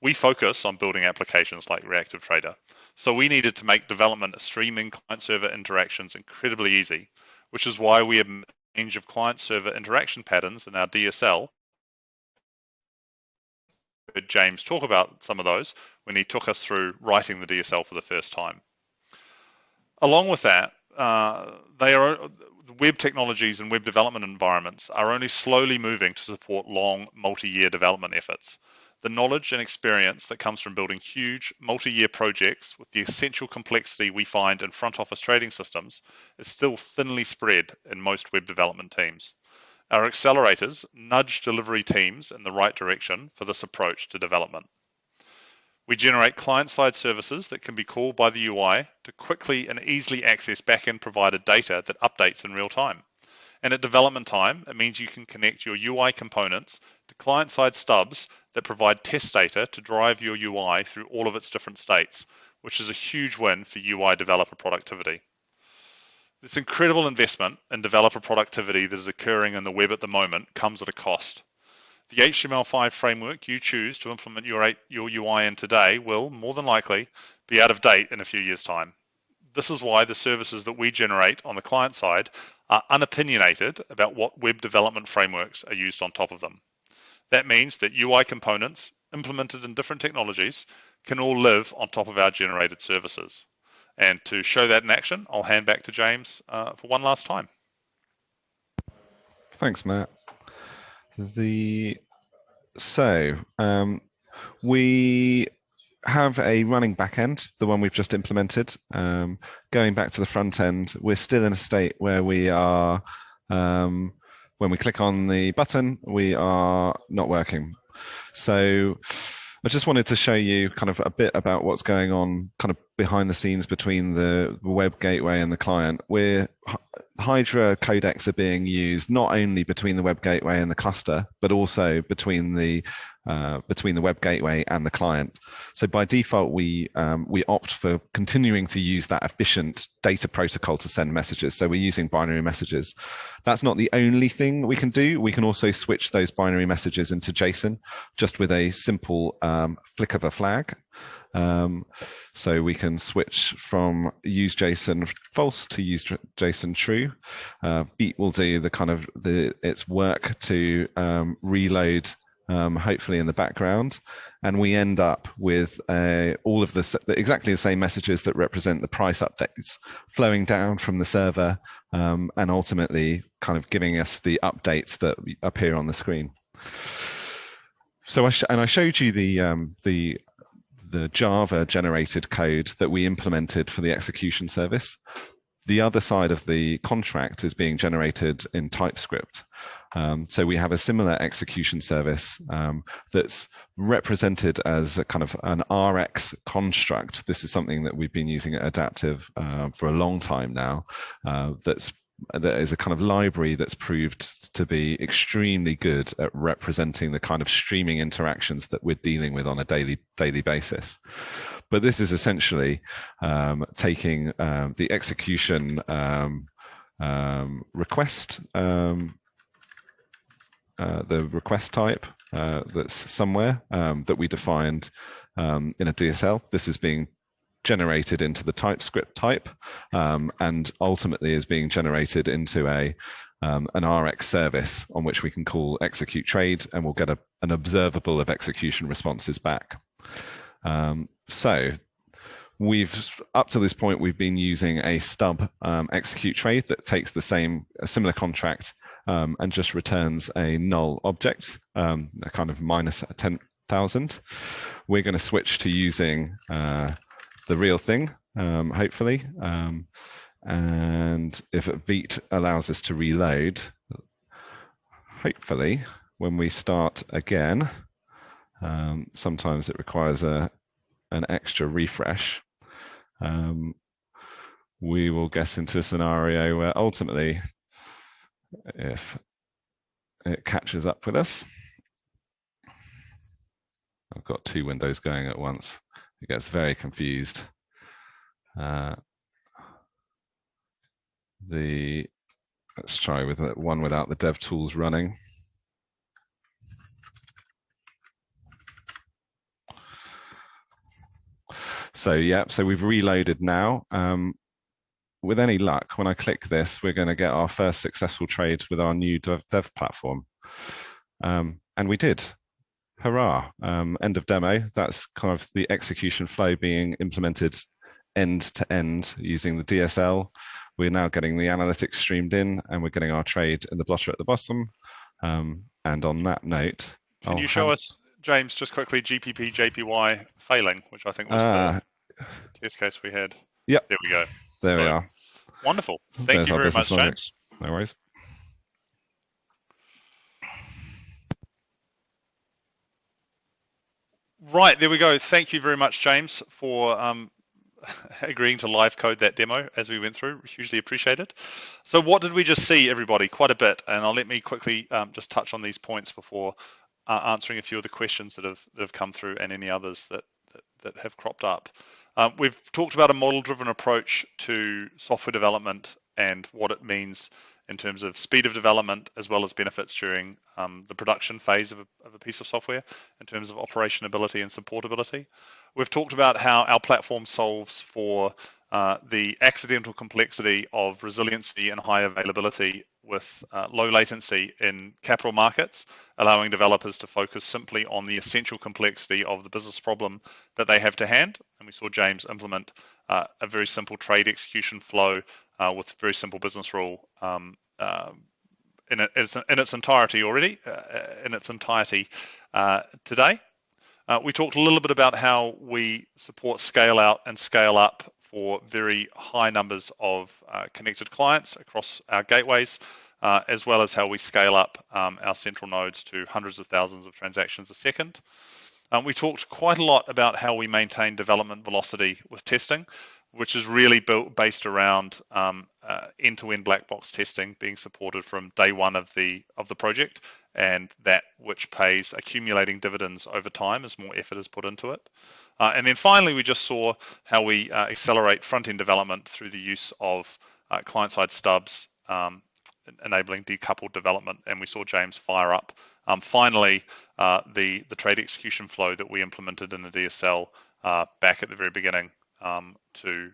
We focus on building applications like Reactive Trader, so we needed to make development of streaming client-server interactions incredibly easy, which is why we have a range of client-server interaction patterns in our DSL. Heard James talk about some of those when he took us through writing the DSL for the first time. Along with that, web technologies and web development environments are only slowly moving to support long, multi-year development efforts. The knowledge and experience that comes from building huge, multi-year projects with the essential complexity we find in front office trading systems is still thinly spread in most web development teams. Our accelerators nudge delivery teams in the right direction for this approach to development. We generate client-side services that can be called by the UI to quickly and easily access back-end provided data that updates in real time. And at development time, it means you can connect your UI components to client-side stubs that provide test data to drive your UI through all of its different states, which is a huge win for UI developer productivity. This incredible investment in developer productivity that is occurring in the web at the moment comes at a cost. The HTML5 framework you choose to implement your UI in today will, more than likely, be out of date in a few years' time. This is why the services that we generate on the client side are unopinionated about what web development frameworks are used on top of them. That means that UI components implemented in different technologies can all live on top of our generated services. And to show that in action, I'll hand back to James for one last time. Thanks, Matt. We have a running backend, the one we've just implemented. Going back to the front end, we're still in a state where we are, when we click on the button, we are not working. So I just wanted to show you kind of a bit about what's going on kind of behind the scenes between the web gateway and the client. Hydra codecs are being used not only between the web gateway and the cluster, but also between the web gateway and the client. So by default, we opt for continuing to use that efficient data protocol to send messages. So we're using binary messages. That's not the only thing we can do. We can also switch those binary messages into JSON just with a simple flick of a flag. So we can switch from use JSON false to use JSON true. Beat will do its work to reload, hopefully in the background, and we end up with all of exactly the same messages that represent the price updates flowing down from the server, and ultimately kind of giving us the updates that appear on the screen. So I showed you the Java generated code that we implemented for the execution service. The other side of the contract is being generated in TypeScript. So we have a similar execution service that's represented as a kind of an RX construct. This is something that we've been using at Adaptive for a long time now. That is a kind of library that's proved to be extremely good at representing the kind of streaming interactions that we're dealing with on a daily basis. But this is essentially taking the execution request, the request type that's somewhere that we defined in a DSL. This is being generated into the TypeScript type, and ultimately is being generated into an RX service on which we can call execute trade, and we'll get an observable of execution responses back. So up to this point, we've been using a stub execute trade that takes a similar contract and just returns a null object, a kind of minus 10,000. We're going to switch to using the real thing, hopefully. And if a beat allows us to reload, hopefully, when we start again, sometimes it requires an extra refresh. We will get into a scenario where ultimately, if it catches up with us, I've got two windows going at once. It gets very confused. Let's try with one without the dev tools running. So yeah, so we've reloaded now. With any luck, when I click this, we're going to get our first successful trade with our new dev platform. And we did. Hurrah. End of demo. That's kind of the execution flow being implemented end to end using the DSL. We're now getting the analytics streamed in, and we're getting our trade in the blotter at the bottom. And on that note, can you show us, James, just quickly, GPP JPY failing, which I think was the test case we had. Yep. There we go. There we are. Wonderful. Thank you very much, James. No worries. Right, there we go. Thank you very much, James, for agreeing to live code that demo as we went through. Hugely appreciated. So what did we just see, everybody? Quite a bit, and let me quickly just touch on these points before answering a few of the questions that have come through and any others that have cropped up. We've talked about a model-driven approach to software development and what it means in terms of speed of development, as well as benefits during the production phase of a piece of software in terms of operationability and supportability. We've talked about how our platform solves for the accidental complexity of resiliency and high availability with low latency in capital markets, allowing developers to focus simply on the essential complexity of the business problem that they have to hand. And we saw James implement a very simple trade execution flow with very simple business rule in its entirety already, today. We talked a little bit about how we support scale out and scale up for very high numbers of connected clients across our gateways, as well as how we scale up our central nodes to hundreds of thousands of transactions a second. We talked quite a lot about how we maintain development velocity with testing, which is really based around end-to-end black box testing being supported from day one of the project, and that which pays accumulating dividends over time as more effort is put into it. And then finally, we just saw how we accelerate front-end development through the use of client-side stubs, enabling decoupled development, and we saw James fire up. Finally, the trade execution flow that we implemented in the DSL back at the very beginning to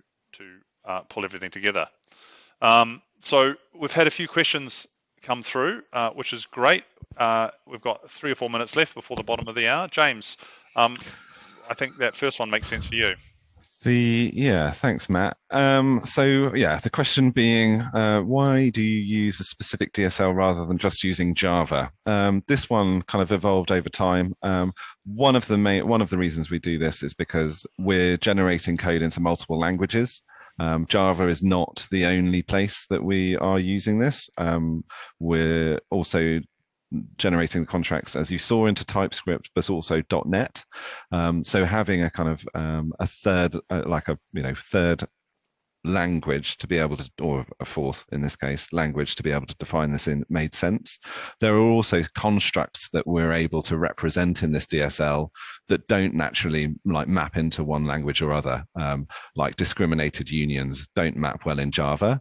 pull everything together. So we've had a few questions come through, which is great. We've got 3 or 4 minutes left before the bottom of the hour. James, I think that first one makes sense for you. Thanks, Matt. The question being, why do you use a specific DSL rather than just using Java? This one kind of evolved over time. One of the reasons we do this is because we're generating code into multiple languages. Java is not the only place that we are using this. We're also generating the contracts, as you saw, into TypeScript, but also .NET. So having a kind of a third, like a third language to be able to, or a fourth in this case, language to be able to define this in made sense. There are also constructs that we're able to represent in this DSL that don't naturally like map into one language or other, like discriminated unions don't map well in Java.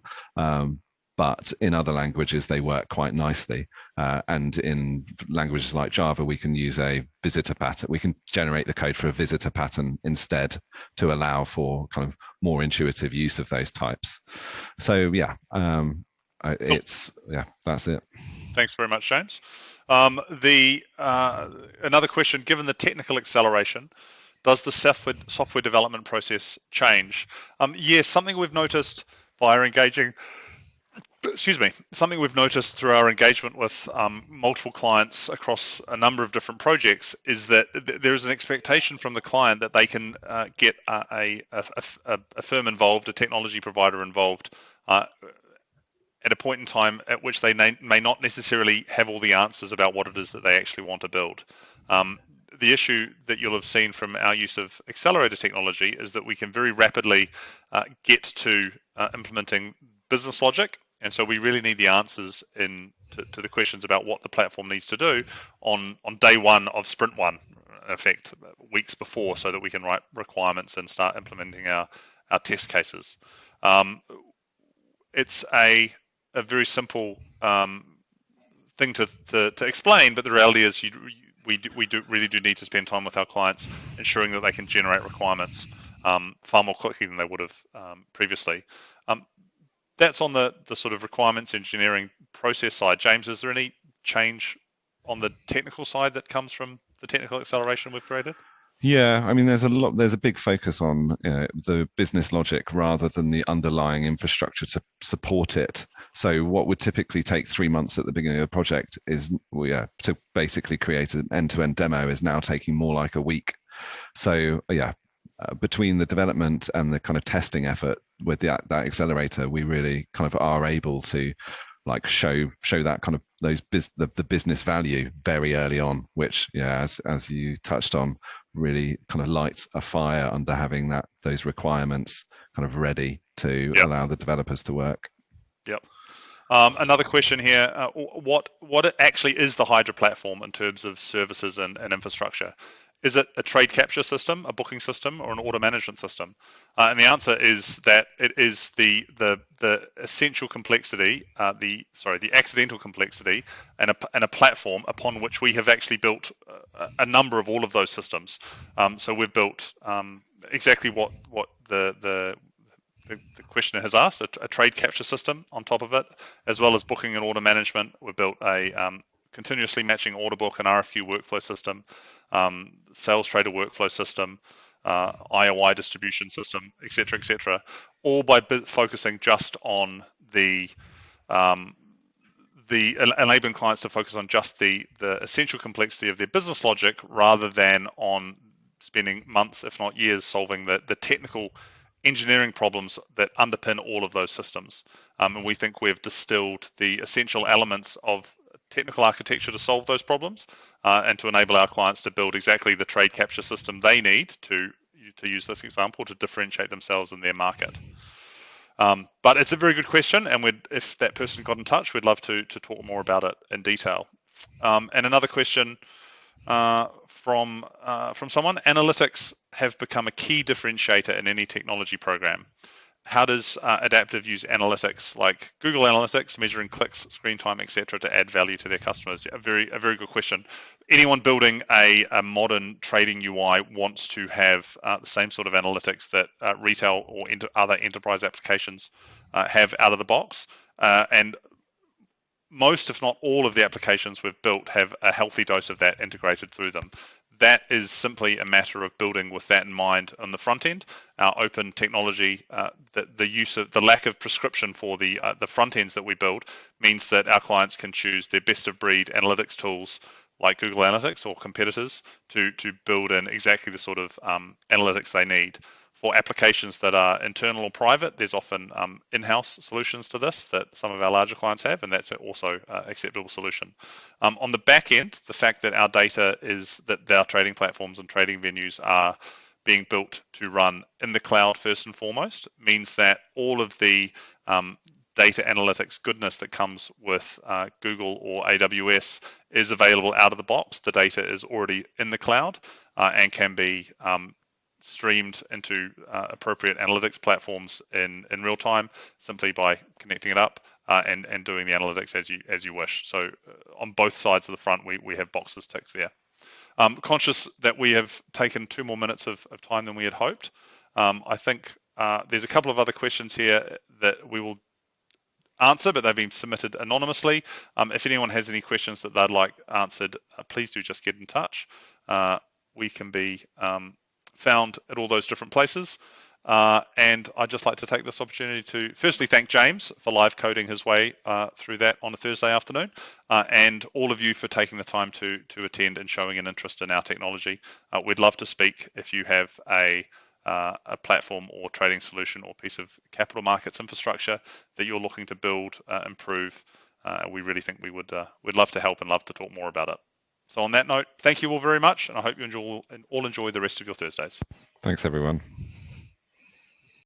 But in other languages, they work quite nicely. And in languages like Java, we can use a visitor pattern. We can generate the code for a visitor pattern instead to allow for kind of more intuitive use of those types. So yeah, it's that's it. Thanks very much, James. Another question: given the technical acceleration, does the software development process change? Yes, something we've noticed via engaging. Excuse me. Something we've noticed through our engagement with multiple clients across a number of different projects is that there is an expectation from the client that they can get a firm involved, a technology provider involved, at a point in time at which they may not necessarily have all the answers about what it is that they actually want to build. The issue that you'll have seen from our use of accelerator technology is that we can very rapidly get to implementing business logic. And so we really need the answers to the questions about what the platform needs to do on day one of sprint one, in effect, weeks before, so that we can write requirements and start implementing our test cases. It's a very simple thing to explain, but the reality is we really do need to spend time with our clients, ensuring that they can generate requirements far more quickly than they would have previously. That's on the sort of requirements engineering process side. James, is there any change on the technical side that comes from the technical acceleration we've created? Yeah, I mean, there's a big focus on the business logic rather than the underlying infrastructure to support it. So what would typically take 3 months at the beginning of the project is, to basically create an end-to-end demo is now taking more like a week. So between the development and the kind of testing effort with that accelerator, we really kind of are able to like show that kind of the business value very early on, which as you touched on, really kind of lights a fire under having those requirements kind of ready to allow the developers to work. Yep. Another question here: what actually is the Hydra platform in terms of services and infrastructure? Is it a trade capture system, a booking system, or an order management system? And the answer is that it is the essential complexity, the accidental complexity, and a platform upon which we have actually built a number of all of those systems. So we've built exactly what the questioner has asked, a trade capture system on top of it, as well as booking and order management. We've built a continuously matching order book and RFQ workflow system, sales trader workflow system, IOI distribution system, etc., all by focusing just on the enabling clients to focus on just the essential complexity of their business logic, rather than on spending months, if not years, solving the technical engineering problems that underpin all of those systems. And we think we've distilled the essential elements of technical architecture to solve those problems, and to enable our clients to build exactly the trade capture system they need to use this example to differentiate themselves in their market. But it's a very good question, and if that person got in touch, we'd love to talk more about it in detail. And another question from someone: analytics have become a key differentiator in any technology program. How does Adaptive use analytics like Google Analytics, measuring clicks, screen time, etc., to add value to their customers? A very good question. Anyone building a modern trading UI wants to have the same sort of analytics that retail or other enterprise applications have out of the box. And most, if not all, of the applications we've built have a healthy dose of that integrated through them. That is simply a matter of building with that in mind on the front end. Our open technology, the lack of prescription for the front ends that we build, means that our clients can choose their best of breed analytics tools like Google Analytics or competitors to build in exactly the sort of analytics they need For applications that are internal or private, there's often in-house solutions to this that some of our larger clients have, and that's also an acceptable solution. On the back end, the fact that our data is that our trading platforms and trading venues are being built to run in the cloud first and foremost means that all of the data analytics goodness that comes with Google or AWS is available out of the box. The data is already in the cloud and can be streamed into appropriate analytics platforms in real time simply by connecting it up and doing the analytics as you wish. So on both sides of the front, we have boxes ticked there. Conscious that we have taken 2 more minutes of time than we had hoped. I think there's a couple of other questions here that we will answer, but they've been submitted anonymously. If anyone has any questions that they'd like answered, please do just get in touch. We can be found at all those different places. And I'd just like to take this opportunity to firstly thank James for live coding his way through that on a Thursday afternoon, and all of you for taking the time to attend and showing an interest in our technology. We'd love to speak if you have a platform or trading solution or piece of capital markets infrastructure that you're looking to build, improve. We really think we'd love to help and love to talk more about it. So on that note, thank you all very much, and I hope you all enjoy the rest of your Thursdays. Thanks, everyone.